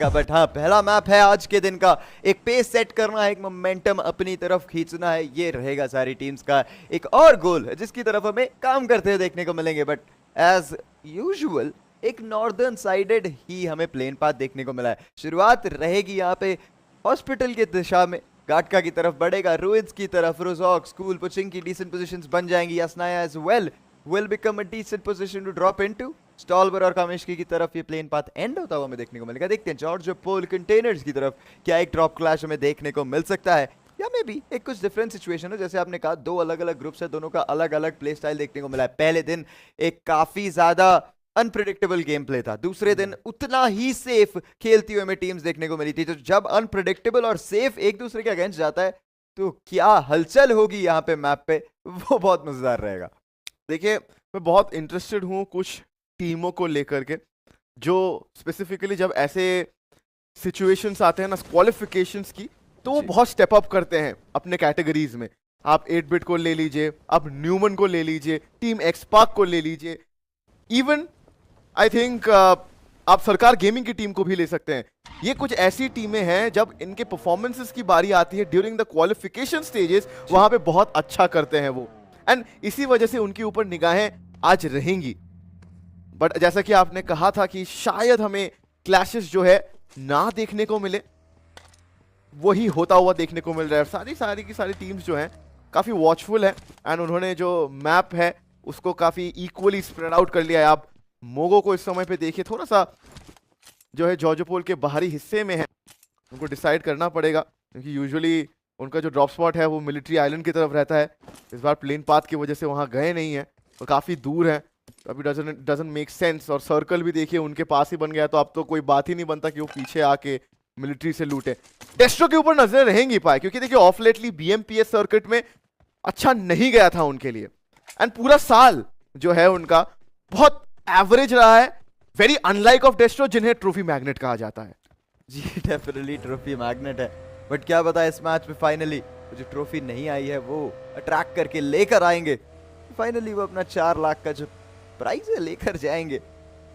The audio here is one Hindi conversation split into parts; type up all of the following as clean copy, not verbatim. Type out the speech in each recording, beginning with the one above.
बट हाँ, पहला मैप है आज के दिन का। एक पेस सेट करना है, एक मोमेंटम अपनी तरफ खींचना है, ये रहेगा सारी टीम्स का एक और गोल जिसकी तरफ हमें काम करते हुए देखने को मिलेंगे। बट एज यूजुअल एक नॉर्दर्न साइडेड ही हमें प्लेन पाथ देखने को मिला है। शुरुआत रहेगी यहाँ पे हॉस्पिटल की दिशा में, गाटका की तरफ बढ़ेगा, रुइंस की तरफ, रोजॉक, स्कूल, पुचिंग की डिसेंट पोजीशंस बन जाएंगी। Yasnaya as well will become a decent position to drop into। Stalber और कामेशकी की तरफ ये प्लेन पाथ एंड होता हुआ हमें देखने को मिलेगा। देखते हैं जॉर्ज पोल कंटेनर्स की तरफ क्या एक ड्रॉप क्लैश हमें देखने को मिल सकता है, या मे बी एक कुछ डिफरेंट सिचुएशन हो। जैसे आपने कहा, दो अलग अलग ग्रुप्स है, दोनों का अलग अलग प्ले स्टाइल देखने को मिला है। पहले दिन एक काफी ज्यादा अनप्रिडिक्टेबल गेम प्ले था, दूसरे दिन उतना ही सेफ खेलती हुई हमें टीम्स देखने को मिली थी। तो जब अनप्रिडिक्टेबल और सेफ एक दूसरे के अगेंस्ट जाता है तो क्या हलचल होगी यहाँ पे मैप पे, वो बहुत मजेदार रहेगा। देखिए, मैं बहुत इंटरेस्टेड हूँ कुछ टीमों को लेकर के, जो स्पेसिफिकली जब ऐसे सिचुएशंस आते हैं ना क्वालिफिकेशंस की, तो वो बहुत स्टेप अप करते हैं अपने कैटेगरीज में। आप 8-बिट को ले लीजिए, आप न्यूमन को ले लीजिए, टीम एक्सपार्क को ले लीजिए, इवन आई थिंक आप सरकार गेमिंग की टीम को भी ले सकते हैं। ये कुछ ऐसी टीमें हैं जब इनके परफॉर्मेंसेस की बारी आती है ड्यूरिंग द क्वालिफिकेशन स्टेजेस, वहां पे बहुत अच्छा करते हैं वो, एंड इसी वजह से उनके ऊपर निगाहें आज रहेंगी। बट जैसा कि आपने कहा था कि शायद हमें क्लैशेस जो है ना देखने को मिले, वही होता हुआ देखने को मिल रहा है। सारी की सारी टीम्स जो हैं काफी वॉचफुल है, एंड उन्होंने जो मैप है उसको काफी इक्वली स्प्रेड आउट कर लिया है। आप मोगो को इस समय पे देखिए, थोड़ा सा जो है जॉर्जोपोल के बाहरी हिस्से में है, उनको डिसाइड करना पड़ेगा, क्योंकि यूजुअली उनका जो ड्रॉप स्पॉट है वो मिलिट्री आइलैंड की तरफ रहता है। इस बार प्लेन पाथ की वजह से वहां गए नहीं है और काफी दूर है, तो अभी डजंट मेक सेंस। और सर्कल भी देखिए उनके पास ही बन गया, तो अब तो कोई बात ही नहीं बनता कि वो पीछे आके मिलिट्री से लूटे। डेस्ट्रो के ऊपर नजर रहेंगी पाए, क्योंकि देखिए ऑफ लेटली BMPS सर्किट में अच्छा नहीं गया था उनके लिए, एंड पूरा साल जो है उनका बहुत एवरेज रहा है, वेरी अनलाइक ऑफ डेस्ट्रो जिन्हें ट्रॉफी मैग्नेट कहा जाता है। जी डेफिनेटली ट्रॉफी मैग्नेट है, बट क्या पता इस मैच में फाइनली जो ट्रॉफी नहीं आई है वो अट्रैक्ट करके लेकर आएंगे। फाइनली वो अपना 4 लाख का जो प्राइस है लेकर जाएंगे।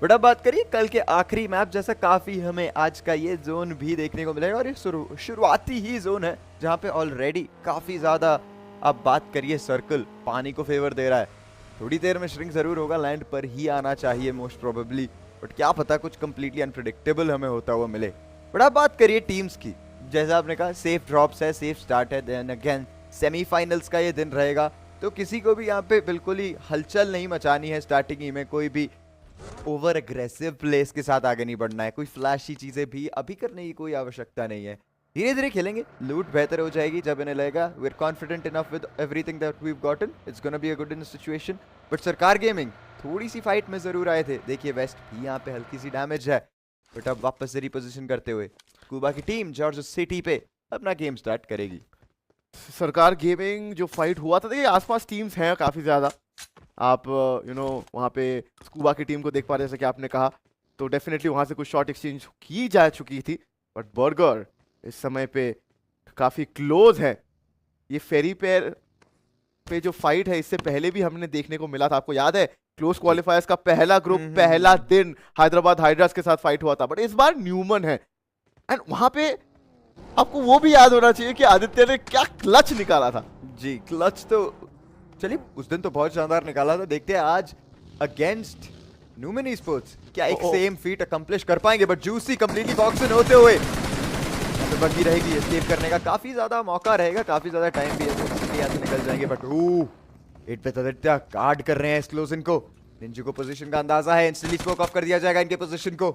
बट अब बात करिए कल के आखिरी मैप जैसा, काफी हमें आज का ये जोन भी देखने को मिलेगा, और ये शुरुआती ही जोन है जहाँ पे ऑलरेडी काफी ज्यादा आप बात करिए सर्कल पानी को फेवर दे रहा है। थोड़ी देर में श्रिंक जरूर होगा, लैंड पर ही आना चाहिए मोस्ट प्रोबेबली, बट क्या पता कुछ कंप्लीटली अनप्रेडिक्टेबल हमें होता हुआ मिले। बट अब बात करिए टीम्स की, जैसा आपने कहा सेफ ड्रॉप्स है, सेफ स्टार्ट है, देन अगेन सेमीफाइनल्स का ये दिन रहेगा, तो किसी को भी यहाँ पे बिल्कुल ही हलचल नहीं मचानी है। स्टार्टिंग ही में कोई भी ओवर एग्रेसिव प्लेस के साथ आगे नहीं बढ़ना है, कोई फ्लैशी चीजें भी अभी करने की कोई आवश्यकता नहीं है। धीरे धीरे खेलेंगे, लूट बेहतर हो जाएगी जब इन्हें लगेगा we are confident enough with everything that we have gotten, it's gonna be a good in situation. But सरकार गेमिंग थोड़ी सी फाइट में जरूर आए थे, देखिए वेस्ट भी यहाँ पे हल्की सी डैमेज है, बट अब वापस से रिपोजिशन करते हुए स्कूबा की टीम जॉर्ज सिटी पे अपना गेम स्टार्ट करेगी। सरकार गेमिंग जो फाइट हुआ था, देखिए आसपास टीम्स हैं काफी ज्यादा, आप वहाँ पे स्कूबा की टीम को देख पा रहे, जैसे कि आपने कहा, तो डेफिनेटली वहाँ से कुछ शॉट एक्सचेंज की जा चुकी थी, बट बर्गर इस समय पे काफी क्लोज है। ये फेरी पेयर पे जो फाइट है इससे पहले भी हमने देखने को मिला था, आपको याद है क्लोज क्वालिफायर्स का पहला ग्रुप पहला दिन हैदराबाद हाइड्रास के साथ फाइट हुआ था, बट इस बार न्यूमन है, एंड वहां पे आपको वो भी याद होना चाहिए कि आदित्य ने क्या क्लच निकाला था। जी क्लच तो चलिए उस दिन तो बहुत शानदार निकाला था, देखते हैं आज अगेंस्ट न्यूमन स्पोर्ट्स क्या एक सेम फीट अकम्प्लिश कर पाएंगे। But juicy completely box in होते हुए तो बाकी रहेगी एस्केप करने का काफी ज्यादा मौका रहेगा, काफी ज्यादा टाइम भी है, तो यहाँ से निकल जाएंगे। बट हिट पे आदित्य गार्ड कर रहे हैं एक्सक्लूसिव को, निंजू को पोजीशन का अंदाजा है, इंस्टेंटली स्मोक ऑफ कर दिया जाएगा इनके पोजीशन को।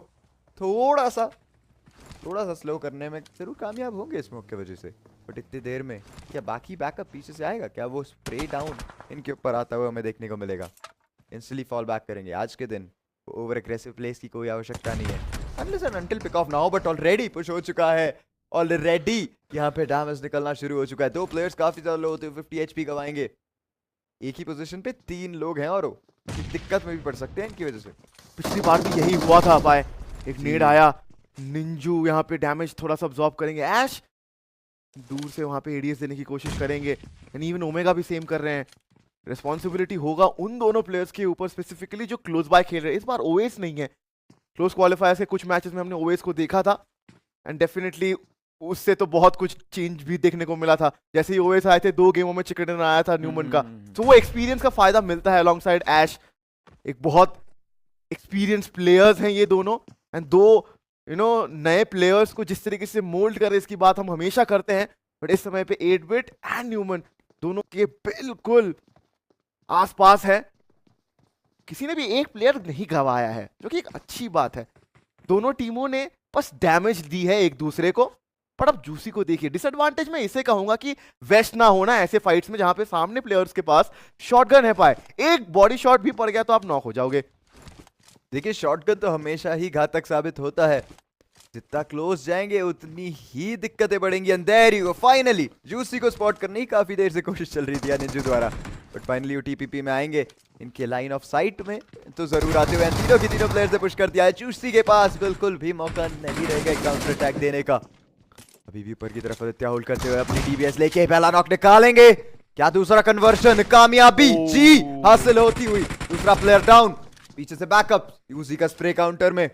थोड़ा सा स्लो करने में जरूर कामयाब होंगे स्मोक की वजह से, बट इतनी देर में क्या बाकी बैकअप पीछे से आएगा, क्या वो स्प्रे डाउन इनके ऊपर आता हुआ हमें देखने को मिलेगा। इंस्टेंटली फॉल बैक करेंगे आज के दिन, ओवर एग्रेसिव प्लेस की कोई आवश्यकता नहीं है unless and until pick off ना हो, बट ऑलरेडी पुश हो चुका है, ऑलरेडी यहाँ पे डैमेज निकलना शुरू हो चुका है। 2 प्लेयर्स काफी ज्यादा लो होते हुए 50 HP गवाएंगे, एक ही पोजीशन पे 3 लोग हैं और दिक्कत में भी पड़ सकते हैं इनकी वजह से। पिछली बार भी यही हुआ था पाए, एक नेड आया, निंजू यहाँ पे डैमेज थोड़ा सा अब्सॉर्ब करेंगे, ऐश दूर से वहां पे एडीएस देने की कोशिश करेंगे, एंड इवन ओमेगा भी सेम कर रहे हैं। रिस्पॉन्सिबिलिटी होगा उन दोनों प्लेयर्स के ऊपर स्पेसिफिकली जो क्लोज बाय खेल रहे हैं। इस बार ओएस नहीं है, क्लोज क्वालिफायर से कुछ मैचेस में हमने ओएस को देखा था, एंड डेफिनेटली उससे तो बहुत कुछ चेंज भी देखने को मिला था। जैसे ही ओएस आए थे 2 गेमों में चिकन आया था न्यूमन का, तो वो एक्सपीरियंस का फायदा मिलता है अलॉन्ग साइड ऐश। एक बहुत एक्सपीरियंस प्लेयर्स हैं ये दोनों, एंड दो नए प्लेयर्स को जिस तरीके से मोल्ड करे इसकी बात हम हमेशा करते हैं, बट इस समय पे 8-बिट एंड न्यूमन दोनों के बिल्कुल आसपास है। किसी ने भी एक प्लेयर नहीं गवाया है, जो कि एक अच्छी बात है। दोनों टीमों ने बस डैमेज दी है एक दूसरे को। पर अब जूसी को देखिए, डिसएडवांटेज मैं इसे कहूंगा कि वेस्ट ना होना ऐसे फाइट्स में जहां पे सामने प्लेयर्स के पास शॉटगन है पाए। एक बॉडी शॉट भी पड़ गया तो आप नॉक हो जाओगे। देखिए शॉटगन तो हमेशा ही घातक साबित होता है, जितना क्लोज जाएंगे उतनी ही दिक्कतें बढ़ेंगी। And there you go, finally juicy को स्पॉट करने की काफी देर से कोशिश चल रही थी निंजू द्वारा, बट फाइनली वो टीपीपी में आएंगे इनके लाइन ऑफ साइट में तो जरूर आते हुए। तीनों की तीनों प्लेयर से पुश कर दिया है, जूसी के पास बिल्कुल भी मौका नहीं रहेगा काउंटर अटैक देने का। अभी भी ऊपर की तरफ आदित्य होल्ड करते हुए अपनी डीबीएस लेके पहला नॉक निकालेंगे, क्या दूसरा कन्वर्शन कामयाबी जी हासिल होती हुई, दूसरा प्लेयर डाउन। पीछे से बैकअप यूजी का स्प्रे काउंटर में,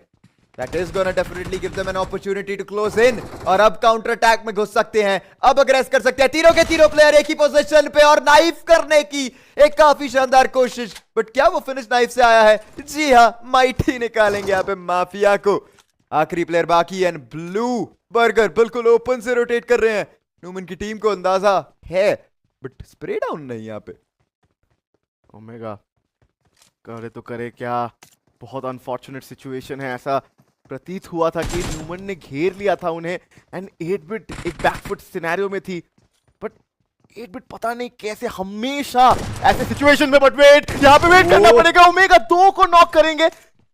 that is gonna definitely give them an opportunity to close in, और अब काउंटर अटैक में घुस सकते हैं, अब अग्रेस कर सकते हैं। तीनों के तीनों प्लेयर एक ही पोजीशन पे और नाइफ करने की एक काफी शानदार कोशिश, बट क्या वो फिनिश नाइफ से आया है? जी हाँ, माइटी निकालेंगे यहाँ पे माफिया को। आखिरी प्लेयर बाकी है, ब्लू बर्गर बिल्कुल ओपन से रोटेट कर रहे हैं। न्यूमन की टीम को अंदाजा है, बट स्प्रे डाउन नहीं यहाँ पे। ओमेगा करे तो करे क्या, बहुत अनफॉर्चुनेट सिचुएशन है। ऐसा प्रतीत हुआ था कि न्यूमन ने घेर लिया था उन्हें, एंड 8-बिट एक बैकफुट सिनेरियो में थी, बट 8-बिट पता नहीं कैसे हमेशा ऐसे सिचुएशन में, बट वेट, यहाँ पे वेट करना पड़ेगा। ओमेगा 2 को नॉक करेंगे,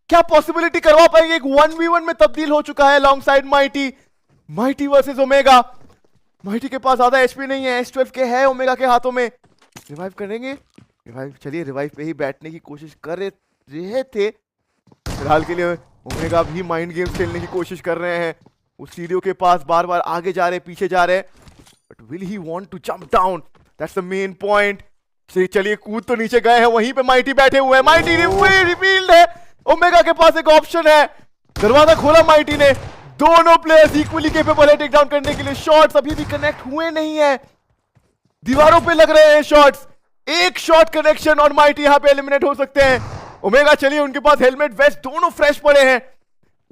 क्या पॉसिबिलिटी करवा पाएंगे? एक 1v1 में तब्दील हो चुका है long side mighty, mighty versus omega. Mighty के पास ज्यादा एचपी नहीं है, S12 के है ओमेगा के हाथों में। रिवाइव करेंगे, रिवाइव, चलिए रिवाइव पे ही बैठने की कोशिश कर रहे थे फिलहाल के लिए। ओमेगा भी माइंड गेम्स खेलने की कोशिश कर रहे हैं, उस सीढ़ियों के पास बार बार आगे जा रहे पीछे जा रहे, but will he want to jump down, that's the main point. चलिए कूद तो नीचे गए हैं, वहीं पे माइटी बैठे हुए हैं, माइटी रिवील्ड है। ओमेगा के पास एक ऑप्शन है, दरवाजा खोला माइटी ने। दोनों प्लेयर्स इक्वली केपेबल है टेक डाउन करने के लिए। शॉट्स अभी भी कनेक्ट हुए नहीं है, दीवारों पे लग रहे हैं शॉट्स। एक शॉट कनेक्शन और माइटी यहाँ पे एलिमिनेट हो सकते हैं। ओमेगा चलिए, उनके पास हेलमेट वेस्ट दोनों फ्रेश पड़े हैं,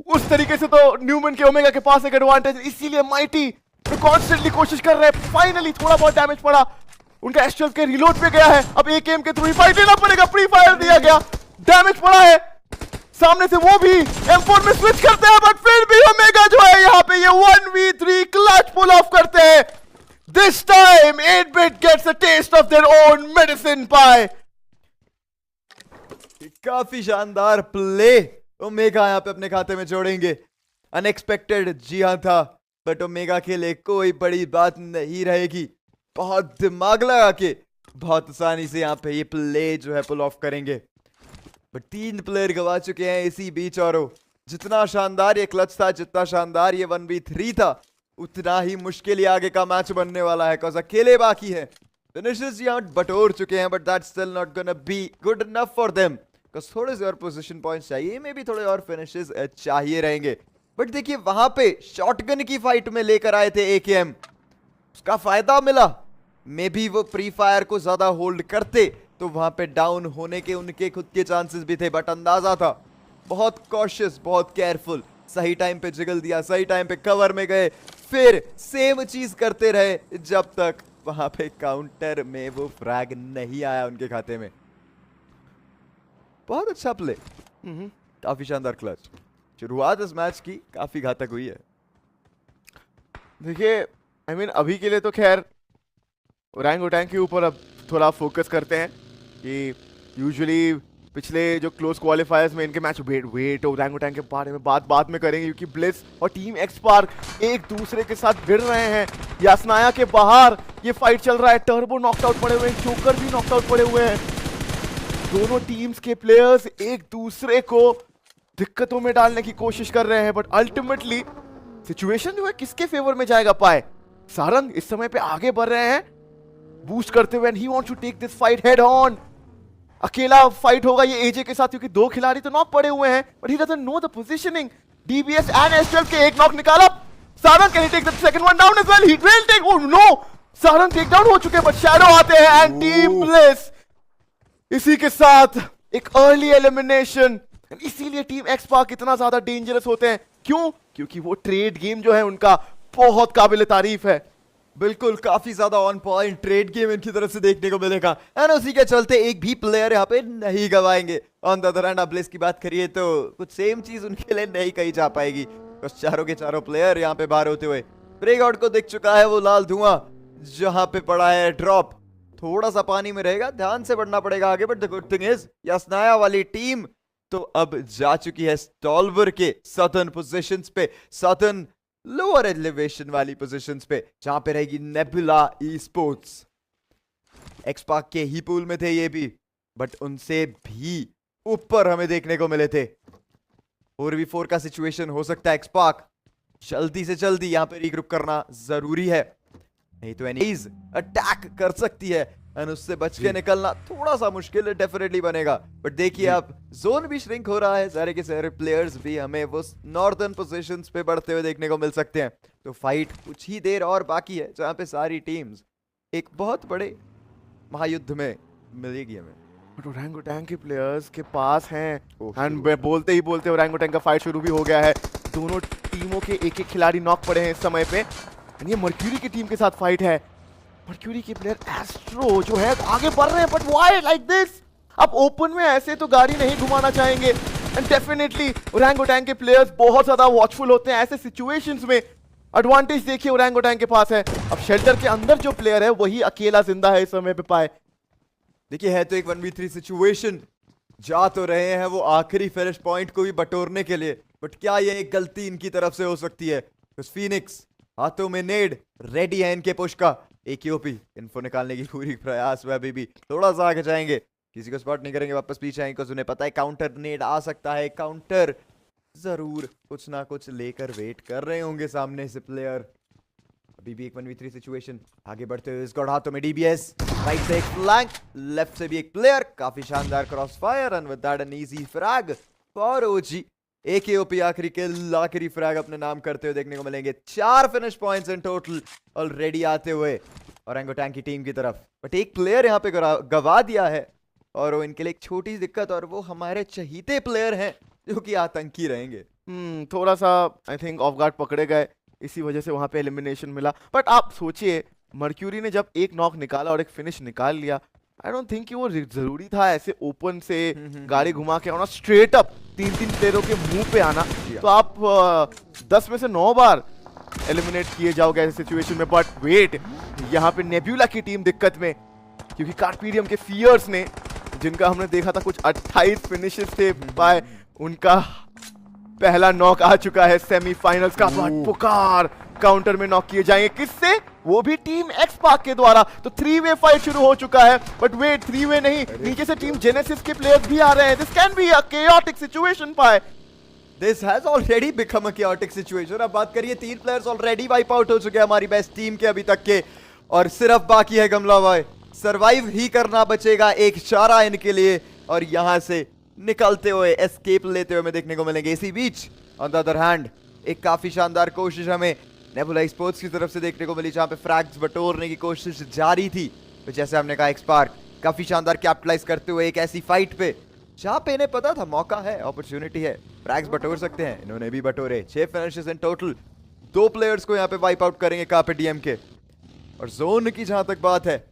उस तरीके से तो न्यूमन के ओमेगा के पास एक एडवांटेज, इसीलिए माइटी तो कॉन्स्टेंटली कोशिश कर रहे हैं। फाइनली थोड़ा बहुत डैमेज पड़ा, उनका S12 के रिलोड पे गया है, अब एक एम के थ्रू ही फाइट लेना पड़ेगा। प्री फायर दिया गया, डैमेज पड़ा है सामने से, वो भी M4 में स्विच करते हैं, बट फिर भी ओमेगा जो है यहाँ पे ये 1v3 क्लच पुल ऑफ करते हैं। दिस टाइम 8-बिट gets a taste of their own medicine पाई। काफी शानदार प्ले ओमेगा यहाँ पे अपने खाते में जोड़ेंगे। अनएक्सपेक्टेड जी हाँ था, बट ओमेगा के लिए कोई बड़ी बात नहीं रहेगी। बहुत दिमाग लगा के बहुत आसानी से यहाँ पे ये प्ले जो है पुल ऑफ करेंगे, बट 3 प्लेयर गवा चुके हैं इसी बीच। और जितना शानदार ये क्लच था, जितना शानदार ये 1v3 था, उतना ही मुश्किल ही आगे का मैच बनने वाला है, बिकॉज़ अकेले बाकी है। फिनिशर्स यहाँ बटोर चुके हैं, but that's still not gonna be good enough for them, because थोड़े से और पोजीशन पॉइंट्स चाहिए, मे भी थोड़े और फिनिशेस चाहिए रहेंगे। बट देखिए वहां पे शॉटगन की फाइट में लेकर आए थे AKM, उसका फायदा मिला। मे भी वो प्री फायर को ज्यादा होल्ड करते तो वहां पे डाउन होने के उनके खुद के चांसेस भी थे, बट अंदाजा था। बहुत कॉशियस, बहुत केयरफुल, सही टाइम पे जिगल दिया, सही टाइम पे कवर में गए, फिर सेम चीज करते रहे जब तक वहां पे काउंटर में वो फ्रैग नहीं आया उनके खाते में। बहुत अच्छा प्ले, काफी शानदार क्लच। शुरुआत इस मैच की काफी घातक हुई है। देखिए I mean, अभी के लिए तो खैर ओरंग ओटंग के ऊपर अब थोड़ा फोकस करते हैं कि यूजुअली पिछले जो क्लोज क्वालिफायर्स में इनके मैच वेट ओरंग ओटंग के बारे में बात में करेंगे, क्योंकि ब्लिस और टीम एक्सपार्क एक दूसरे के साथ भिड़ रहे हैं। यासनाया के बाहर ये फाइट चल रहा है, टर्बो नॉकड आउट पड़े हुए हैं, जोकर भी नॉकड आउट पड़े हुए हैं। दोनों टीम्स के प्लेयर्स एक दूसरे को दिक्कतों में डालने की कोशिश कर रहे हैं, बट अल्टीमेटली सिचुएशन जो है किसके फेवर में जाएगा पाए। सारंग इस समय पे आगे बढ़ रहे हैं बूस्ट करते हुए, and he wants to take this fight head on. अकेला फाइट होगा ये एजे के साथ, क्योंकि 2 खिलाड़ी तो नॉक पड़े हुए हैं, but he doesn't know the positioning. DBS and S12 के एक नॉक निकाला, Sarang can take the second one down as well, he will take, oh no, Sarang take down हो चुके हैं, बट शैडो आते हैं एंड टीम ब्लिस इसी के साथ एक अर्ली एलिमिनेशन। इसीलिए टीम एक्स पार्क इतना ज्यादा डेंजरस होते हैं, क्यों? क्योंकि वो ट्रेड गेम जो है उनका बहुत काबिल तारीफ है। बिल्कुल, काफी ज्यादा ऑन पॉइंट ट्रेड गेम इनकी तरफ से देखने को मिलेगा एंड उसी के चलते एक भी प्लेयर यहाँ पे नहीं गवाएंगे। ऑन द अदर हैंड, आप ब्लिस की बात करिए तो कुछ सेम चीज उनके लिए नहीं कही जा पाएगी। बस चारों के चारों प्लेयर यहाँ पे बाहर होते हुए, ब्रेकआउट को दिख चुका है वो लाल धुआं जहां पे पड़ा है ड्रॉप, थोड़ा सा पानी में रहेगा, ध्यान से बढ़ना पड़ेगा आगे। But the good thing is Yasnaya वाली टीम तो अब जा चुकी है स्टॉलवर के सदर्न पोजीशंस पे, सदर्न लोअर एलिवेशन वाली पोजीशंस पे, जहां पे रहेगी Nebula esports. X park के ही पूल में थे ये भी, बट उनसे भी ऊपर हमें देखने को मिले थे। 4v4 का सिचुएशन हो सकता है, एक्स पार्क जल्दी से जल्दी यहाँ पे रीग्रुप करना जरूरी है, नहीं तो एनीज अटैक कर सकती है एंड उससे बच के निकलना थोड़ा सा मुश्किल डेफिनेटली बनेगा। बट देखिए अब जोन भी श्रिंक हो रहा है, सारे के सारे प्लेयर्स भी हमें वो नॉर्दर्न पोजीशंस पे बढ़ते हुए देखने को मिल सकते हैं। तो फाइट कुछ ही देर और बाकी है, जहां पे सारी टीम्स एक बहुत बड़े महायुद्ध में मिलेगी हमें। बट ओरंगुटैन के प्लेयर्स के पास हैं एंड बोलते ही बोलते ओरंगुटैन का फाइट शुरू भी हो गया है। दोनों टीमों के एक एक खिलाड़ी नॉक पड़े हैं इस समय पे। ये मर्क्यूरी की टीम के साथ फाइट है। मर्क्यूरी के प्लेयर एस्ट्रो जो है आगे बढ़ रहे हैं, बट व्हाई लाइक दिस? अब ओपन में ऐसे तो गाड़ी नहीं घुमाना चाहेंगे एंड डेफिनेटली ओरंगुटैन के प्लेयर्स बहुत ज्यादा वॉचफुल होते हैं ऐसे सिचुएशंस में। एडवांटेज देखिए ओरंगुटैन के पास है। अब शेल्टर के अंदर जो प्लेयर है वही अकेला जिंदा है इस समय पे पाए। देखिए है तो एक 1v3 सिचुएशन, जा तो रहे हैं वो आखिरी फिनिश पॉइंट को भी बटोरने के लिए, बट क्या ये एक गलती इनकी तरफ से हो सकती है? फीनिक्स हाथों में नेड रेडी है इनके पुश का, एक ओपी इन्फो निकालने की पूरी प्रयास में अभी भी थोड़ा सा आगे जाएंगे, किसी को स्पॉट नहीं करेंगे, वापस पीछे आएंगे, उन्हें पता है काउंटर नेड आ सकता है, काउंटर जरूर कुछ ना कुछ लेकर वेट कर रहे होंगे सामने से प्लेयर। अभी भी एक 1v3 सिचुएशन, आगे बढ़ते हुए स्क्वाड हाथों में डीबीएस, राइट से एक फ्लैंक, लेफ्ट से भी एक प्लेयर, काफी शानदार cross fire and with that an easy frag for OG. एक ओपी आखिरी किल, आखिरी फ्रैग अपने नाम करते हुए देखने को मिलेंगे। 4 finish points in total already आते हुए ओरंगुटैन की टीम की तरफ, बट एक प्लेयर यहाँ पे गवा दिया है और वो इनके लिए एक छोटी दिक्कत, और वो हमारे चहीते प्लेयर हैं जो कि आतंकी रहेंगे। थोड़ा सा आई थिंक ऑफ गार्ड पकड़े गए, इसी वजह से वहां पे एलिमिनेशन मिला। बट आप सोचिए मर्क्यूरी ने जब एक नॉक निकाला और एक फिनिश निकाल लिया, आई डोंट थिंक कि वो जरूरी था ऐसे ओपन से गाड़ी घुमा के आना, स्ट्रेट अप 3-3 प्लेयरों के मुंह पे आना। तो आप 10 में से 9 बार एलिमिनेट किए जाओगे ऐसे सिचुएशन में। बट वेट, यहाँ पे नेब्यूला की टीम दिक्कत में, क्योंकि कार्पीडियम के फियर्स ने, जिनका हमने देखा था कुछ 28 फिनिशेस थे बाय, उनका पहला नॉक आ चुका है सेमीफाइनल्स का। बट पुकार काउंटर में नॉक किए जाएंगे, किससे? वो भी टीम एक्स पार्क के द्वारा। तो 3-वे फाइट शुरू हो चुका है, बट वेट 3-वे नहीं, नीचे से टीम जेनेसिस के प्लेयर्स भी आ रहे हैं। This can be a chaotic situation पाए। This has already become a chaotic situation। अब बात करिए 3 प्लेयर्स ऑलरेडी वाइप आउट हो चुके हैं हमारी बेस्ट टीम के अभी तक के, और सिर्फ बाकी है गमला बॉय। सरवाइव ही करना बचेगा एक चारा इनके लिए, और यहां से निकलते हुए एस्केप लेते हुए हमें देखने को मिलेंगे। इसी बीच ऑन द अदर हैंड एक काफी शानदार कोशिश हमें नेबुला स्पोर्ट्स की तरफ से देखने को मिली, जहां पे फ्रैग्स बटोरने की कोशिश जारी थी। तो जैसे हमने कहा एक्स पार्क काफी शानदार कैपिटलाइज करते हुए एक ऐसी फाइट पे जहां पे इन्हें पता था मौका है, अपॉर्चुनिटी है, फ्रैग्स बटोर सकते हैं, इन्होंने भी बटोरे। 6 फिनिशेस इन टोटल, 2 प्लेयर्स को यहाँ पे वाइप आउट करेंगे कार्पेडियम के। और जोन की जहां तक बात है,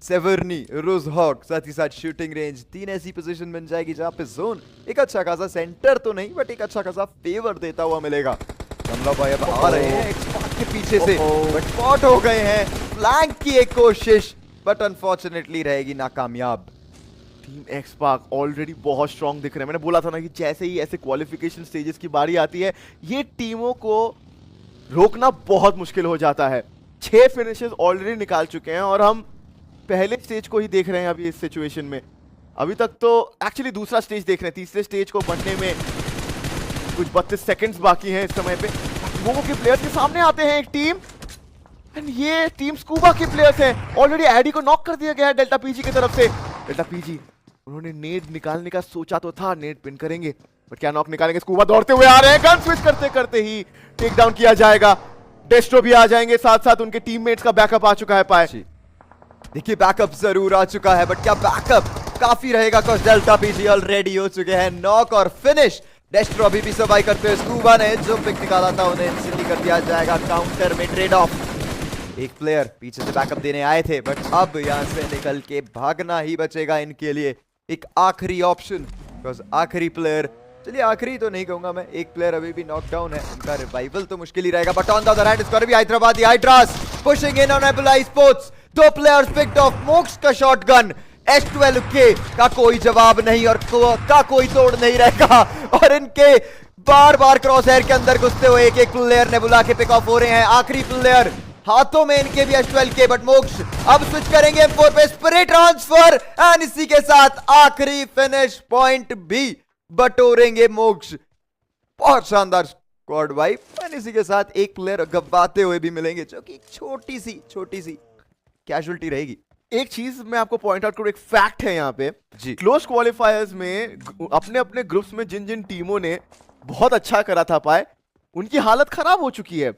सेवर्नी, रोजहॉक, साथ ही साथ शूटिंग रेंज, 3 ऐसी पोजीशन बन जाएगी जहां पे जोन एक अच्छा खासा सेंटर तो नहीं, बट एक अच्छा खासा फेवर देता हुआ मिलेगा। कमला भाई अब आ रहे हैं एक्स पार्क के पीछे से, बट स्पॉट हो गए हैं। फ्लैंक की एक कोशिश, बट अनफॉर्चुनेटली रहेगी नाकामयाब। टीम एक्स पार्क ऑलरेडी बहुत स्ट्रांग दिख रहे हैं। मैंने बोला था ना कि जैसे ही ऐसे क्वालिफिकेशन स्टेजेस की बारी आती है, ये टीमों को रोकना बहुत मुश्किल हो जाता है। 6 फिनिशेस ऑलरेडी निकाल चुके हैं और हम पहले स्टेज को ही देख रहे हैं अभी इस सिचुएशन में। अभी तक तो एक्चुअली दूसरा स्टेज देख रहे हैं, तीसरे स्टेज को बनने में कुछ 32 सेकंड्स बाकी हैं इस समय पे। वो के प्लेयर्स के सामने आते हैं एक टीम, एंड ये टीम स्कूबा के प्लेयर्स हैं। ऑलरेडी एडी को नॉक कर दिया गया है डेल्टा पीजी की तरफ से। डेल्टा पीजी उन्होंने नेड निकालने का सोचा तो था, नेड पिन करेंगे, बट क्या नॉक निकालेंगे? स्कूबा दौड़ते हुए आ रहे हैं, गन स्विच करते करते ही टेक डाउन किया जाएगा। डेस्ट्रो भी आ जाएंगे, साथ साथ उनके टीममेट्स का बैकअप आ चुका है पाए। देखिए बैकअप जरूर आ चुका है, बट क्या बैकअप काफी रहेगा? कुछ डेल्टा पीजी ऑलरेडी हो चुके हैं नॉक और फिनिश। डेस्ट्रो अभी भी सर्वाइव करते हुए स्कूबा ने जो पिक निकाला था उन्हें इंस्टेंटली कर दिया जाएगा काउंटर में ट्रेड ऑफ। एक प्लेयर पीछे से बैकअप देने आए थे, बट अब यहां से निकल के भागना ही बचेगा इनके लिए एक आखिरी ऑप्शन। बिकॉज आखिरी प्लेयर, चलिए आखिरी तो नहीं कहूंगा मैं, एक प्लेयर अभी भी नॉकडाउन है, उनका रिवाइवल तो मुश्किल ही रहेगा। But on the other hand is भी Hyderabadi Hydras pushing in on ebula sports. 2 players picked off Mox का शॉटगन। S12K का कोई जवाब नहीं और का कोई तोड़ नहीं रहेगा, और इनके बार बार क्रॉस हेयर के अंदर घुसते हुए एक एक प्लेयर नेबुला के पिक ऑफ हो रहे हैं। आखिरी प्लेयर हाथों में इनके भी S12K, बट मोक्ष अब स्विच करेंगे M4 पे स्पिरिट ट्रांसफर, एंड इसी के साथ आखिरी फिनिश पॉइंट भी बटोरेंगे मोक्ष। बहुत शानदार स्क्वाड वाइप, एंड इसी के साथ एक प्लेयर गवाते हुए भी मिलेंगे, जो कि छोटी सी कैजुअलिटी रहेगी। एक चीज मैं आपको पॉइंट आउट करूं, एक फैक्ट है यहाँ पे जी। क्लोज क्वालिफायर्स में अपने अपने ग्रुप्स में जिन जिन टीमों ने बहुत अच्छा करा था पाए, उनकी हालत खराब हो चुकी है।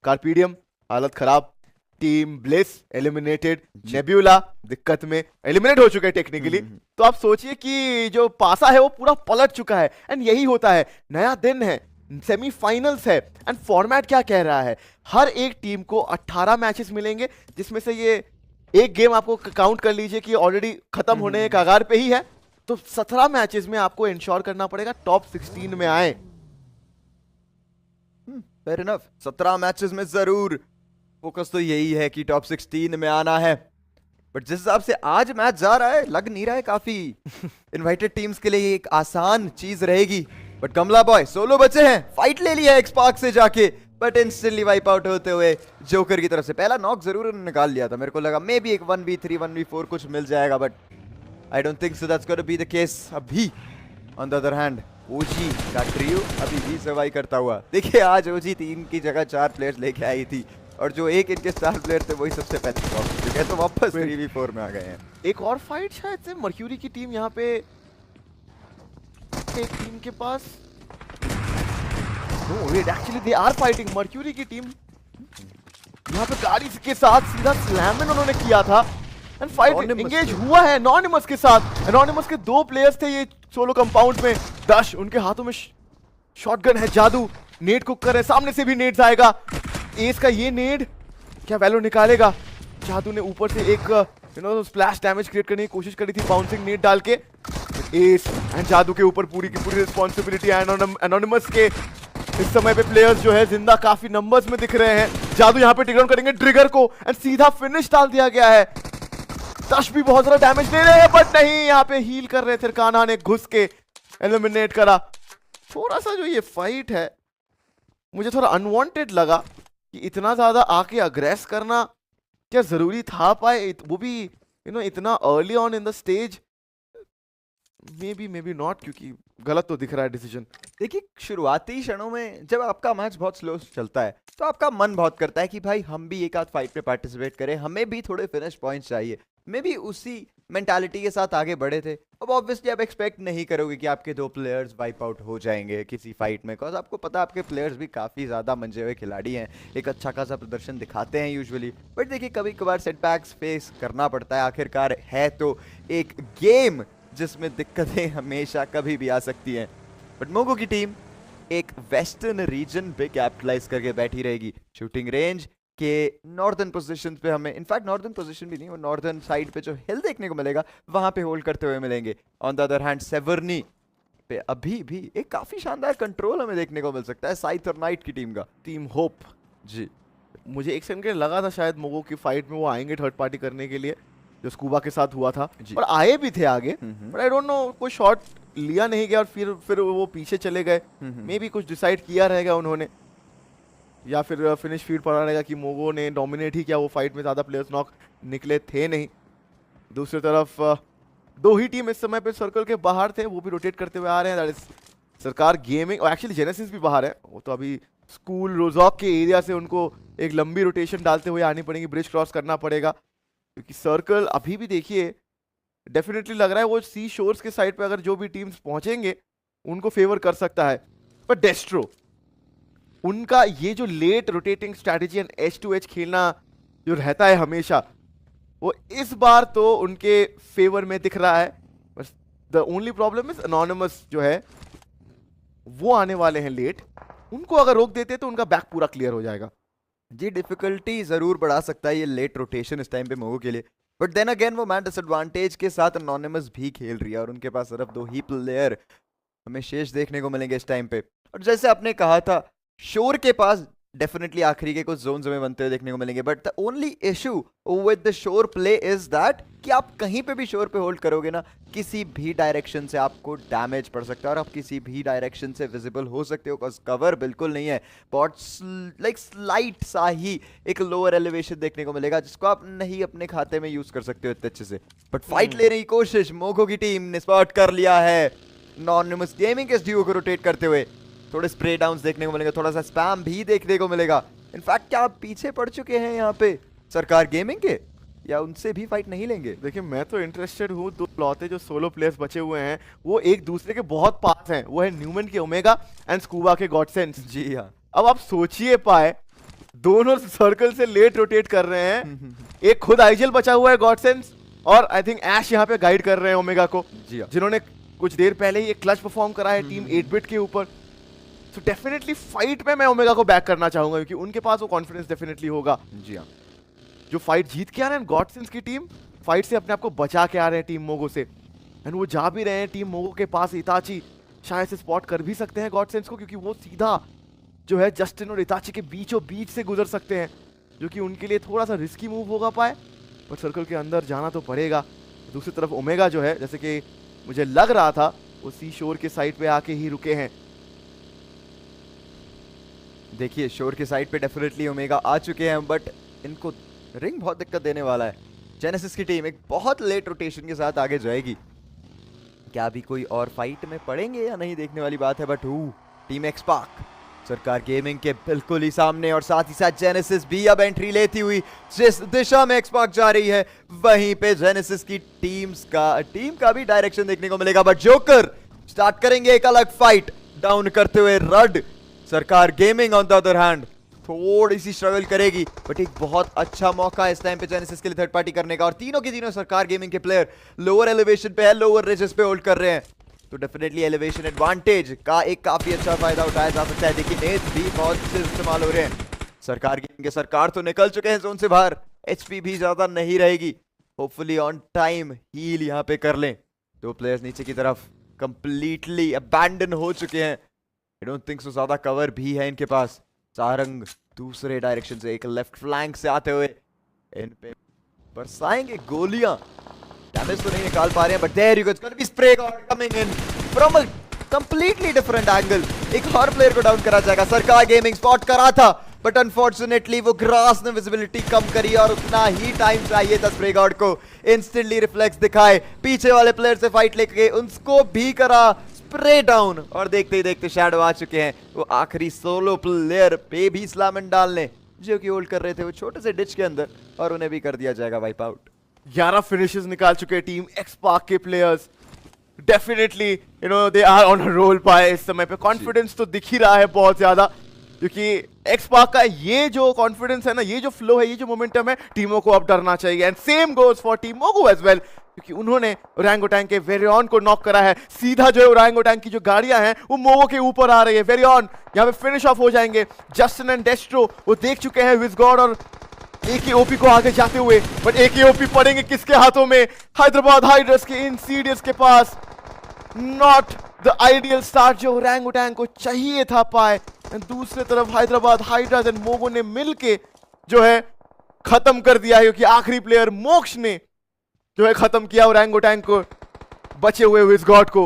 कार्पीडियम हालत खराब, टीम ब्लिस एलिमिनेटेड, नेब्यूला दिक्कत में एलिमिनेट हो चुके हैं टेक्निकली। तो आप सोचिए कि जो पासा है वो पूरा पलट चुका है, एंड यही होता है, नया दिन है, सेमीफाइनल्स है, एंड फॉर्मेट क्या कह रहा है, हर एक टीम को 18 मैचेस मिलेंगे, जिसमें से ये एक गेम आपको काउंट कर लीजिए कि ऑलरेडी खत्म होने के कगार पे ही है। तो 17 मैचेस में आपको इंश्योर करना पड़ेगा टॉप 16 में आए। फेयर इनफ, 17 मैचेस में जरूर फोकस तो यही है कि टॉप 16 में आना है। बट जिस हिसाब से आज मैच जा रहा है, लग नहीं रहा है काफी इनवाइटेड टीम्स के लिए एक आसान चीज रहेगी। बट कमला बॉय सोलो बचे हैं, फाइट ले लिया एक्सपार्क से जाके, बट इंस्टेंटली वाइप आउट होते हुए जोकर की तरफ से पहला नॉक जरूर उन्होंने निकाल लिया था। मेरे को लगा मे बी एक 1v3 1v4 कुछ मिल जाएगा, but I don't think so that's gonna be the case अभी। ऑन द अदर हैंड ओजी का ट्रियो अभी भी सर्वाइव करता हुआ। देखिए आज ओजी 3 की जगह 4 प्लेयर्स लेके आई थी, और जो एक इनके स्टार प्लेयर थे वही सबसे पहले पहुंच चुके हैं, तो वापस 3v4 में आ गए हैं। एक और फाइट शायद से मर्क्यूरी की टीम यहाँ पे, एक टीम के पास actually they are fighting. Mercury की टीम यहाँ पे गाड़ी के साथ सीधा स्लैमन उन्होंने किया था, एंड फाइट एंगेज हुआ है एनोनिमस के साथ। एनोनिमस के 2 प्लेयर्स थे ये सोलो कंपाउंड में। डश उनके हाथों में शॉटगन है, जादू नेड कुक कर रहे, सामने से भी नेड आएगा। एस का ये नेड क्या वैल्यू निकालेगा? जादू ने ऊपर से एक स्प्लैश डैमेज क्रिएट करने की कोशिश करी थी बाउंसिंग नेड डाल के। एस एंड जादू के ऊपर पूरी की पूरी रिस्पॉन्सिबिलिटी एनोनिमस के। इस समय पे प्लेयर्स जो है जिंदा काफी नंबर्स में दिख रहे हैं। जादू यहाँ पे टिक करेंगे ट्रिगर को, एंड सीधा फिनिश डाल दिया गया है। तश भी बहुत ज्यादा डैमेज दे रहे हैं, बट नहीं, यहाँ पे हील कर रहे थे, कान्हा ने घुस के एलिमिनेट करा। थोड़ा सा जो ये फाइट है मुझे थोड़ा अनवांटेड लगा कि इतना ज्यादा आके अग्रेस करना क्या जरूरी था पाए, वो भी इतना early on in the stage. May be not, क्योंकि गलत तो दिख रहा है डिसीजन। देखिए शुरुआती क्षणों में जब आपका मैच बहुत स्लो चलता है तो आपका मन बहुत करता है कि भाई हम भी एक आध फाइट में पार्टिसिपेट करें, हमें भी थोड़े फिनिश पॉइंट्स चाहिए। मे बी उसी मेंटालिटी के साथ आगे बढ़े थे। अब ऑब्वियसली आप एक्सपेक्ट नहीं करोगे कि आपके 2 प्लेयर्स वाइप आउट हो जाएंगे किसी फाइट में, बिकॉज आपको पता आपके प्लेयर्स भी काफ़ी ज़्यादा मंजे हुए खिलाड़ी हैं, एक अच्छा खासा प्रदर्शन दिखाते हैं यूजुअली। बट देखिए कभी कभार सेटबैक्स फेस करना पड़ता है, आखिरकार है तो एक गेम जिसमें दिक्कतें हमेशा कभी भी आ सकती हैं। बट मोगो की टीम एक वेस्टर्न रीजन पे कैपिटलाइज करके बैठी रहेगी। शूटिंग रेंज के नॉर्दर्न पोजीशन पे हमें, इनफैक्ट नॉर्दर्न पोजीशन भी नहीं, वो नॉर्दर्न साइड पे जो हिल देखने को मिलेगा वहां पे होल्ड करते हुए मिलेंगे। ऑन द अदर हैंड सेवर्नी पे अभी भी एक काफी शानदार कंट्रोल हमें देखने को मिल सकता है साइथ और नाइट की टीम का। टीम होप जी, मुझे एक सेकंड के लिए लगा था शायद मोगो की फाइट में वो आएंगे थर्ड पार्टी करने के लिए, जो स्कूबा के साथ हुआ था, और आए भी थे आगे, बट आई डोंट नो कोई शॉट लिया नहीं गया और फिर वो पीछे चले गए। मे बी कुछ डिसाइड किया रहेगा उन्होंने, या फिर फिनिश फीड पड़ा रहेगा कि मोगो ने डोमिनेट ही किया, वो फाइट में ज़्यादा प्लेयर्स नॉक निकले थे नहीं। दूसरी तरफ 2 ही टीम इस समय पे सर्कल के बाहर थे, वो भी रोटेट करते हुए आ रहे हैं। दैट इज सरकार गेमिंग, और एक्चुअली जेनेसिस भी बाहर है, वो तो अभी स्कूल रोजॉक के एरिया से उनको एक लंबी रोटेशन डालते हुए आनी पड़ेगी, ब्रिज क्रॉस करना पड़ेगा, क्योंकि सर्कल अभी भी देखिए डेफिनेटली लग रहा है वो सी शोर्स के साइड पे अगर जो भी टीम्स पहुंचेंगे उनको फेवर कर सकता है। पर डेस्ट्रो उनका ये जो late rotating strategy and edge to edge खेलना जो रहता है हमेशा, वो इस बार तो उनके फेवर में दिख रहा है। बस the only problem is anonymous जो है वो आने वाले हैं लेट, उनको अगर रोक देते तो उनका बैक पूरा क्लियर हो जाएगा। जी डिफिकल्टी जरूर बढ़ा सकता है ये लेट रोटेशन इस टाइम पे मोगो के लिए, बट देन अगेन वो मैन डिसएडवांटेज के साथ एनोनिमस भी खेल रही है और उनके पास सिर्फ 2 ही प्लेयर हमें शेष देखने को मिलेंगे इस टाइम पे। और जैसे आपने कहा था, शोर के पास डेफिनेटली आखिरी के कुछ जोन्स हमें बनते हुए देखने को मिलेंगे, but the only issue with the shore play is that कि आप कहीं पे भी शोर पे होल्ड करोगे ना, किसी भी डायरेक्शन से आपको डैमेज पड़ सकता है और आप किसी भी डायरेक्शन से विजिबल हो सकते हो, बिकॉज कवर बिल्कुल नहीं है। बॉट्स लाइक स्लाइट सा ही एक लोअर एलिवेशन देखने को मिलेगा जिसको आप नहीं अपने खाते में यूज कर सकते हो इतने अच्छे से। बट फाइट लेने की कोशिश मोगो की टीम ने स्पॉट कर लिया है एनोनिमस गेमिंग के इस ड्यूओ को रोटेट करते हुए। थोड़े स्प्रे डाउन्स देखने को मिलेंगे, थोड़ा सा स्पैम भी देखने को मिलेगा। इनफैक्ट क्या आप पीछे पड़ चुके हैं यहाँ पे सरकार गेमिंग के, या उनसे भी फाइट नहीं लेंगे? देखिए मैं तो इंटरेस्टेड हूँ, 2 लौते जो सोलो प्लेयर्स बचे हुए हैं वो एक दूसरे के बहुत पास हैं, वो है न्यूमन के ओमेगा एंड स्कूबा के गॉडसेंस। जी हाँ, अब आप सोचिए पाए, दोनों सर्कल से लेट रोटेट कर रहे हैं, एक खुद आइजल बचा हुआ है गॉडसेंस, और आई थिंक ऐश यहाँ पे गाइड कर रहे हैं ओमेगा को, जी हाँ, जिन्होंने कुछ देर पहले ही एक क्लच परफॉर्म करा है टीम 8-बिट के ऊपर। तो डेफिनेटली फाइट में मैं ओमेगा को बैक करना चाहूंगा क्योंकि उनके पास वो कॉन्फिडेंस डेफिनेटली होगा। जी हाँ, जो फाइट जीत के आ रहे हैं गॉडसेंस की टीम, फाइट से अपने आप को बचा के आ रहे हैं टीम मोगो से, एंड वो जा भी रहे हैं टीम मोगो के पास। इताची शायद से स्पॉट कर भी सकते हैं गॉडसेंस को, क्योंकि वो सीधा जो है जस्टिन और इताची के बीचों बीच से गुजर सकते हैं, जो कि उनके लिए थोड़ा सा रिस्की मूव होगा पाए, पर सर्कल के अंदर जाना तो पड़ेगा। दूसरी तरफ ओमेगा जो है, जैसे कि मुझे लग रहा था, वो सी शोर के साइड पे आके ही रुके हैं। देखिए शोर के साइड पे डेफिनेटली ओमेगा आ चुके हैं, बट इनको रिंग बहुत दिक्कत देने वाला है। जेनेसिस की टीम एक बहुत लेट रोटेशन के साथ आगे जाएगी। क्या अभी कोई और फाइट में पड़ेंगे या नहीं देखने वाली बात है, बट टीम एक्सपार्क सरकार गेमिंग के बिल्कुल ही सामने, और साथ ही साथ जेनेसिस भी अब एंट्री लेती हुई जिस दिशा में एक्सपार्क जा रही है वहीं पे जेनेसिस की टीम का भी डायरेक्शन देखने को मिलेगा। बट जोकर स्टार्ट करेंगे एक अलग फाइट डाउन करते हुए रड। सरकार gaming on the other hand थोड़ी सी स्ट्रगल करेगी, बट एक बहुत अच्छा मौका है इस टाइम पे जेनेसिस के लिए थर्ड पार्टी करने का, और तीनों के तीनों सरकार गेमिंग के प्लेयर लोअर एलिवेशन पे है, लोअर रिजेस पे होल्ड कर रहे हैं, तो डेफिनेटली एलिवेशन एडवांटेज का एक काफी अच्छा फायदा उठाया जा सकता है। देखिए नेट्स भी बहुत से इस्तेमाल हो रहे हैं सरकार गेमिंग के। सरकार तो निकल चुके हैं जोन से बाहर, एचपी भी ज्यादा नहीं रहेगी, होपफुली ऑन टाइम हील यहाँ पे कर लें। 2 प्लेयर्स नीचे की तरफ कंप्लीटली अबैंडन हो चुके हैं, आई डोंट थिंक सो ज्यादा कवर भी है इनके पास। सारंग दूसरे डायरेक्शन से एक लेफ्ट फ्लैंक से आते हुए इन पे बरसाएंगे गोलियां, डैमेज तो नहीं निकाल पा रहे हैं, but there you go, it's gonna be spray god coming in from a completely different angle. एक और प्लेयर को डाउन करा जाएगा, सरकार गेमिंग स्पॉट करा था, बट अनफॉर्चुनेटली वो ग्रास ने विजिबिलिटी कम करी और उतना ही टाइम चाहिए था स्प्रे गॉड को इंस्टेंटली रिफ्लेक्स दिखाए, पीछे वाले प्लेयर से फाइट लेके उनको भी करा स्प्रे डाउन, और देखते ही देखते शैडो आ चुके हैं वो आखिरी सोलो प्लेयर पे भी स्लैमन डालने, जो कि होल्ड कर रहे थे वो छोटे से डिच के अंदर, और उन्हें भी कर दिया जाएगा वाइप आउट। 11 फिनिशेस निकाल चुके हैं टीम एक्सपार्क के players. Definitely you know they are on a roll पाए इस समय पे, कॉन्फिडेंस तो दिख ही रहा है बहुत ज्यादा, क्योंकि एक्सपार्क का ये जो कॉन्फिडेंस है ना, ये जो फ्लो है, ये जो मोमेंटम है, टीमों को अब डरना चाहिए, and same goes for team Mogo as well, क्योंकि उन्होंने ओरंगुटैन के वेरियन को नॉक करा है। सीधा जो है ओरंगुटैन की जो गाड़ियां हैं वो मोगो के ऊपर आ रही है, वेरियन यहाँ पे फिनिश ऑफ हो जाएंगे। जस्टिन एंड डेस्ट्रो वो देख चुके हैं विज़गॉड और एकेओपी को आगे जाते हुए, बट एकेओपी पड़ेंगे किसके हाथों में? हैदराबाद हाइड्रस के इंसीडियस के पास। नॉट द आइडियल स्टार्ट जो ओरंगुटैन को चाहिए था पाए। दूसरी तरफ हैदराबाद हाइड्रस एंड मोगो ने मिलके जो है खत्म कर दिया है, क्योंकि आखिरी प्लेयर मोक्ष ने जो है खत्म किया ओरंगुटैन को, बचे हुए विज़गॉड को।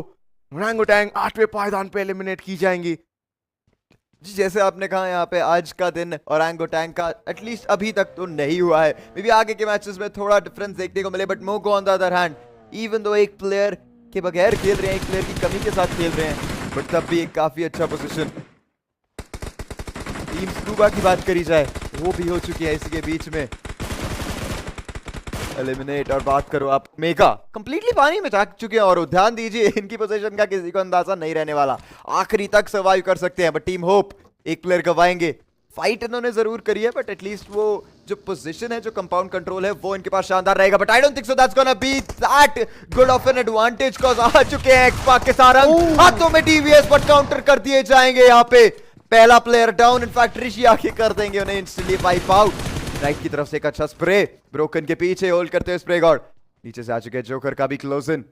ओरंगुटैन 8वें पायदान पे एलिमिनेट की जाएंगी। जी जैसे आपने कहा यहाँ पे आज का दिन ओरंगुटैन का एटलीस्ट अभी तक तो नहीं हुआ है, मे बी आगे के मैचेस में थोड़ा डिफरेंस देखने को मिले, but Mogo on the other hand even though एक प्लेयर के बगैर खेल रहे हैं, एक प्लेयर की कमी के साथ खेल रहे हैं, बट तब भी एक काफी अच्छा पोजीशन। टीम स्कूबा की बात करी जाए वो भी हो चुकी है इसी के बीच में एलिमिनेट, और बात करो आप मेगा कंप्लीटली पानी में जा चुके हैं, और ध्यान दीजिए इनकी पोजीशन का किसी को अंदाजा नहीं रहने वाला, आखिरी तक सर्वाइव कर सकते हैं, बट टीम होप एक प्लेयर गवाएंगे। फाइट इन्होंने जरूर करी है बट एटलीस्ट वो जो पोजीशन है, जो कंपाउंड कंट्रोल है, वो इनके पास शानदार रहेगा। But I don't think so that's gonna be that good of an advantage, cause आ चुके हैं एक्सपार्क के सारंग हाथों में डीवीएस, बट काउंटर कर दिए जाएंगे यहाँ पे। पहला प्लेयर डाउन, इनफैक्ट ऋषि आके कर देंगे उन्हें इंस्टेंटली वाइप आउट। राइट की तरफ से एक अच्छा स्प्रे, ब्रोकन के पीछे होल्ड करते हुए स्प्रे गॉड नीचे से आ चुके हैं। जोकर का भी क्लोज इन,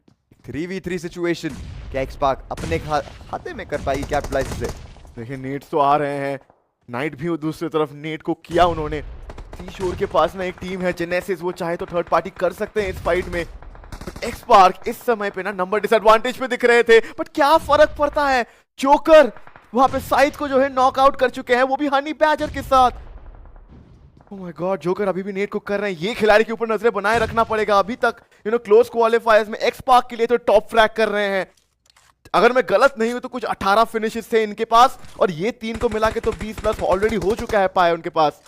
3v3 सिचुएशन, क्या एक्सपार्क अपने खाते में कर पाएगी कैपिटलाइज से? देखिए नेट्स तो आ रहे हैं, नाइट भी दूसरी तरफ नेट को किया उन्होंने। सी शोर के पास में एक टीम है जेनेसिस, वो चाहे तो थर्ड पार्टी कर सकते हैं इस फाइट में। एक्सपार्क इस समय पे ना नंबर डिसएडवांटेज पे दिख रहे थे, बट क्या फर्क पड़ता है, जोकर वहां पे साइड को जो है नॉकआउट कर चुके हैं, वो भी हनी बैजर के साथ। ओह माय गॉड, जोकर अभी भी नेट को कर रहे हैं। ये खिलाड़ी के ऊपर नजरें बनाए रखना पड़ेगा। अभी तक क्लोज क्वालिफायर्स में एक्सपार्क के लिए तो टॉप फ्रैग कर रहे हैं। अगर मैं गलत नहीं हूं तो कुछ 18 फिनिशेस थे इनके पास, और ये 3 को मिला के तो 20 प्लस ऑलरेडी हो चुका है पाए उनके पास।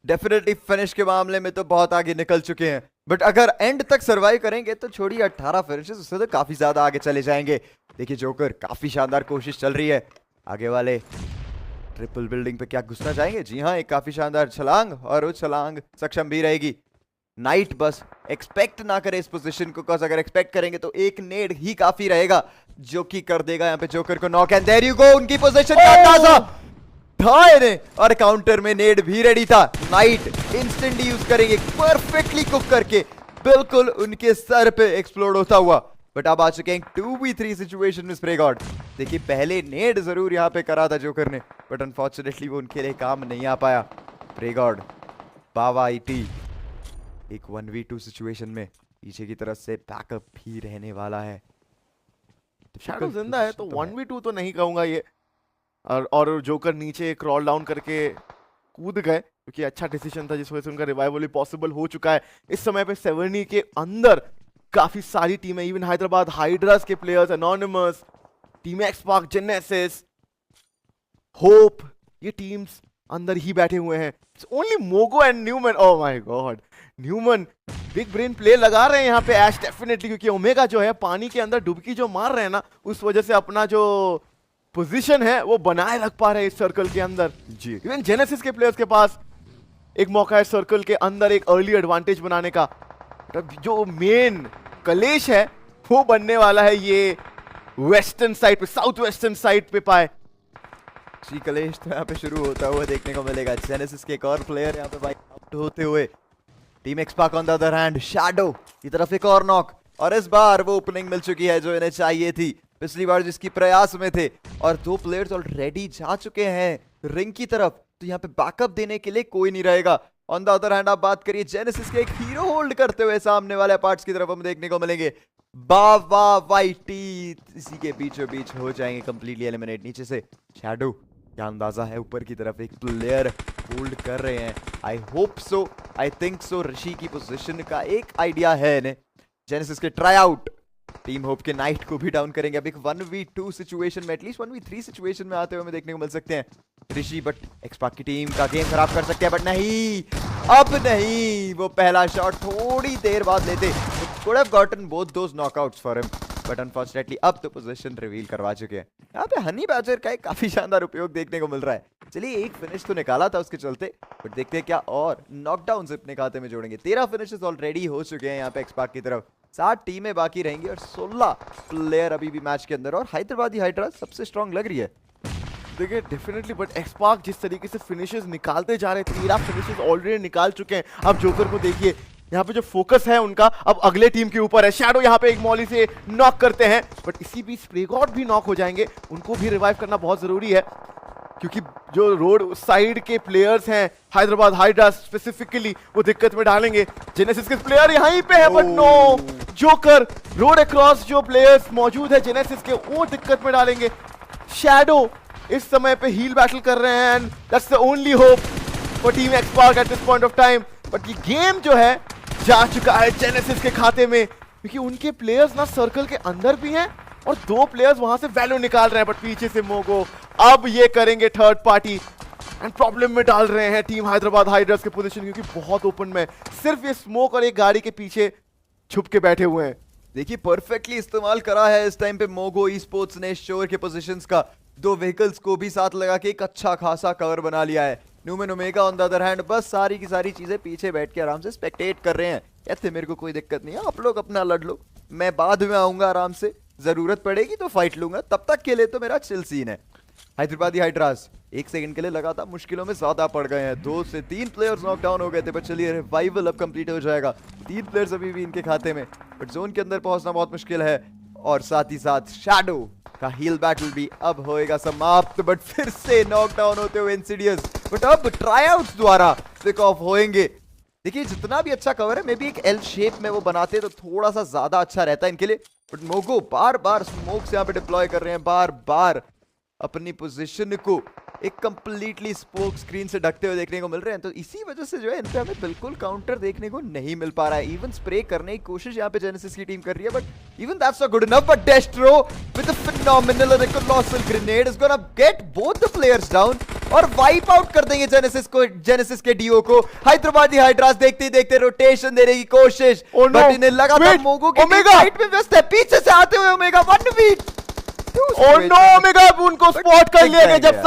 डेफिनेटली फिनिश के मामले में तो बहुत आगे निकल चुके हैं, बट अगर एंड तक सर्वाइव करेंगे तो छोड़िए 18 फिनिशेस, उससे तो काफी ज्यादा आगे चले जाएंगे। देखिए जोकर काफी शानदार कोशिश चल रही है। आगे वाले ट्रिपल बिल्डिंग पे क्या घुसना चाहेंगे? जी हाँ, एक काफी शानदार छलांग, और वो छलांग सक्षम भी रहेगी। नाइट बस एक्सपेक्ट ना करे इस पोजीशन को, cause अगर एक्सपेक्ट करेंगे तो एक नेड ही काफी रहेगा, जो कि कर देगा यहाँ पे जोकर को knock. And there you go, उनकी पोजीशन का अंदाजा था इन्हें, और काउंटर में नेड भी रेडी था। नाइट इंस्टेंटली यूज करेंगे, परफेक्टली कुक करके, बिल्कुल उनके सर पे एक्सप्लोड होता हुआ। बट अब आ चुके हैं 2v3 सिचुएशन में स्प्रे गॉड। देखिए पहले नेड जरूर यहाँ पे करा था जोकर ने, बट अनफॉर्चुनेटली वो उनके लिए काम नहीं आ पाया। स्प्रे गॉड बावा आईटी एक 1v2 सिचुएशन में पीछे की तरफ से बैकअप भी रहने वाला है। शैडो जिंदा है तो 1v2 तो नहीं कहूंगा ये, और जोकर नीचे क्रॉल डाउन करके कूद गए, क्योंकि अच्छा डिसीजन था जिस वजह से उनका रिवाइवल पॉसिबल हो चुका है। इस समय पे 70 के अंदर काफी सारी टीमें, इवन हैदराबाद हाइड्रास के players, Anonymous, team XSpark, Genesis, Hope, ये टीम्स अंदर ही बैठे हुए हैं। Only Mogo and Newman, oh my God, Newman big brain play लगा रहे हैं यहाँ पे ऐश डेफिनेटली, क्योंकि ओमेगा जो है पानी के अंदर डुबकी जो मार रहे हैं ना, उस वजह से अपना जो पोजीशन है वो बनाए रख पा रहे हैं इस सर्कल के अंदर। जी इवन जेनेसिस के प्लेयर्स के पास एक मौका है सर्कल के अंदर एक अर्ली एडवांटेज बनाने का। जो मेन कलेश है वो बनने वाला है ये वेस्टर्न साइड पे, साउथ वेस्टर्न साइड पे पाए। जी कलेश तो यहाँ पे शुरू होता हुआ देखने को मिलेगा। जेनेसिस के एक और प्लेयर यहाँ पे वाइप आउट होते हुए। Team XSpark on the other hand, Shadow की तरफ एक और नॉक, और इस बार वो ओपनिंग मिल चुकी है जो इन्हें चाहिए थी पिछली बार जिसकी प्रयास में थे, और 2 प्लेयर्स ऑलरेडी जा चुके हैं रिंग की तरफ, तो यहाँ पे बैकअप देने के लिए कोई नहीं रहेगा। ऑन द अदर हैंड आप बात करिए जेनेसिस के, एक हीरो होल्ड करते हुए सामने वाले पार्ट्स की तरफ हम देखने को मिलेंगे। बावा वाइटी इसी के बीचों बीच हो जाएंगे कंप्लीटली एलिमिनेट। नीचे से शैडो, क्या अंदाजा है, ऊपर की तरफ एक प्लेयर होल्ड कर रहे हैं। I hope so, I think so, ऋषि की पोजीशन का एक आइडिया है इन्हें। जेनेसिस के ट्राई आउट टीम होप के नाइट को भी डाउन करेंगे। अब एक 1v2 सिचुएशन में, एटलीस्ट 1v3 सिचुएशन में आते हुए हमें देखने को मिल सकते हैं ऋषि, बट एक्सपार्क की टीम का गेम खराब कर सकते हैं, बट नहीं, अब नहीं। वो पहला शॉट थोड़ी देर बाद लेते, could have gotten both those knockouts for him, but unfortunately अब तो पोजीशन रिवील करवा चुके हैं। यहाँ पे हनी बैचर का एक काफी शानदार उपयोग देखने को मिल रहा है। चलिए एक फिनिश तो निकाला था उसके चलते, बट देखते हैं क्या और नॉकडाउन अपने खाते में जोड़ेंगे। 13 फिनिशेस ऑलरेडी हो चुके हैं यहाँ पे एक्सपार्क की तरफ। 7 टीमें बाकी रहेंगी और 16 प्लेयर अभी भी मैच के अंदर, और हैदराबादी हाइड्रा सबसे स्ट्रॉन्ग लग रही है। देखिए डेफिनेटली, बट एक्सपार्क जिस तरीके से फिनिशेस निकालते जा रहे हैं, 13 फिनिशेस ऑलरेडी निकाल चुके हैं। अब जोकर को देखिए, यहाँ पे जो फोकस है उनका अब अगले टीम के ऊपर है। शैडो यहाँ पे एक मॉली से नॉक करते हैं, बट इसी बीच स्प्रे गॉड भी नॉक हो जाएंगे। उनको भी रिवाइव करना बहुत जरूरी है, क्योंकि जो रोड साइड के प्लेयर्स हैं हैदराबाद हाइड्रा स्पेसिफिकली, वो दिक्कत में डालेंगे। जेनेसिस के प्लेयर यहीं पे है, but no, Joker road across जो प्लेयर्स मौजूद है जेनेसिस के, वो दिक्कत में डालेंगे। शैडो इस समय पे हील बैटल कर रहे हैं, and that's the only hope for team XSpark at this point of time. But ये गेम जो है जा चुका है जेनेसिस के खाते में, क्योंकि उनके प्लेयर्स ना सर्कल के अंदर भी हैं और 2 प्लेयर्स वहां से वैल्यू निकाल रहे हैं। बट पीछे से मोगो अब ये करेंगे थर्ड पार्टी, एंड प्रॉब्लम में डाल रहे हैं टीम हैदराबाद हाइड्रास के पोजीशन, क्योंकि बहुत ओपन में सिर्फ ये स्मोक और एक गाड़ी के पीछे छुप के बैठे हुए हैं। देखिए परफेक्टली इस्तेमाल करा है इस टाइम पे मोगो ई स्पोर्ट्स ने शोर के पोजीशंस का। 2 व्हीकल्स को भी साथ लगा के एक अच्छा खासा कवर बना लिया है। Newman Omega on the other hand बस सारी की सारी चीजें पीछे बैठ के आराम से स्पेक्टेट कर रहे हैं। कहते मेरे को कोई दिक्कत नहीं है, आप लोग अपना लड़ लो, मैं बाद में आऊंगा आराम से, जरूरत पड़ेगी तो फाइट लूंगा, तब तक के लिए तो मेरा चिल सीन है। हैदराबादी हाइड्रास 1 सेकंड के लिए लगा था मुश्किलों में ज्यादा पड़ गए हैं। 2 से 3 प्लेयर्स नॉकडाउन हो गए थे, पर चलिए रिवाइवल अब कंप्लीट हो जाएगा। 3 प्लेयर्स अभी भी इनके खाते में, बट जोन के अंदर पहुंचना बहुत मुश्किल है। और साथ ही साथ शैडो का हील बैटल भी अब होएगा समाप्त, बट फिर से नॉकडाउन होते हुए इंसिडियस, बट अब ट्राईआउट्स द्वारा पिक ऑफ होएंगे। देखिए जितना भी अच्छा कवर है, मे बी एक एल शेप में वो बनाते तो थोड़ा सा ज्यादा अच्छा रहता है इनके लिए, बट मोगो बार बार स्मोक्स यहाँ पे डिप्लॉय कर रहे हैं, बार बार अपनी पोजीशन को एक कंप्लीटली स्पोक स्क्रीन से ढकते हुए देखने को मिल रहे हैं। तो इसी वजह से जो है इन पे हमें बिल्कुल काउंटर देखने को नहीं मिल पा रहा है। इवन स्प्रे करने की कोशिश यहाँ पे जेनेसिस की टीम कर रही है, but even that's not good enough. But डेस्ट्रो with a phenomenal and colossal grenade is gonna get both the players down और वाइप आउट कर देंगे जेनेसिस के डीओ को। हैदराबादी हाइड्रास देखते ही देखते रोटेशन देने की कोशिश, बट इन्हें लगा था मोगो की साइड में व्यस्त है, पीछे से आते हुए Omega 1v। Oh no, Omega उनको स्पॉट कर लिया गया जब